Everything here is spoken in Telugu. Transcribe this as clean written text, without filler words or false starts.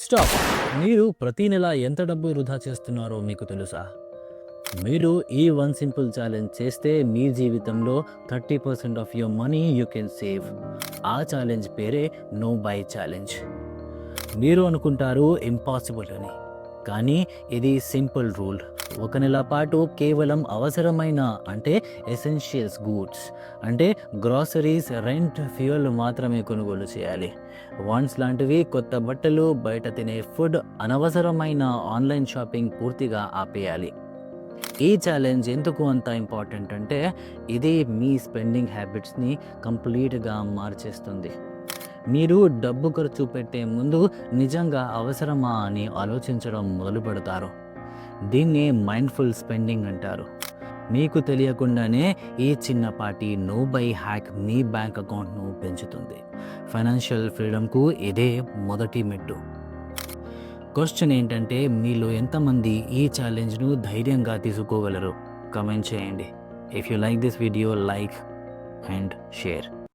స్టాప్. మీరు ప్రతి నెల ఎంత డబ్బు వృధా చేస్తున్నారో మీకు తెలుసా? మీరు ఈ వన్ సింపుల్ ఛాలెంజ్ చేస్తే మీ జీవితంలో 30% of your money you can save. ఆ ఛాలెంజ్ పేరే నో బై ఛాలెంజ్. మీరు అనుకుంటారు ఇంపాసిబుల్ అని, కానీ ఇది సింపుల్ రూల్. ఒక నెల పాటు కేవలం అవసరమైన అంటే ఎసెన్షియల్స్ గూడ్స్ అంటే గ్రాసరీస్, రెంట్, ఫ్యూయల్ మాత్రమే కొనుగోలు చేయాలి. వాన్స్ లాంటివి, కొత్త బట్టలు, బయట తినే ఫుడ్, అనవసరమైన ఆన్లైన్ షాపింగ్ పూర్తిగా ఆపేయాలి. ఈ ఛాలెంజ్ ఎందుకు అంత ఇంపార్టెంట్ అంటే ఇది మీ స్పెండింగ్ హ్యాబిట్స్ని కంప్లీట్గా మార్చేస్తుంది. మీరు డబ్బు ఖర్చు పెట్టే ముందు నిజంగా అవసరమా అని ఆలోచించడం మొదలు పెడతారు. దీన్ని మైండ్ఫుల్ స్పెండింగ్ అంటారు. మీకు తెలియకుండానే ఈ చిన్నపాటి నో బై హ్యాక్ మీ బ్యాంక్ అకౌంట్ను పెంచుతుంది. ఫైనాన్షియల్ ఫ్రీడమ్కు ఇదే మొదటి మెట్టు. క్వశ్చన్ ఏంటంటే, మీలో ఎంతమంది ఈ ఛాలెంజ్ను ధైర్యంగా తీసుకోగలరు? కమెంట్ చేయండి. If you like this video, like and share.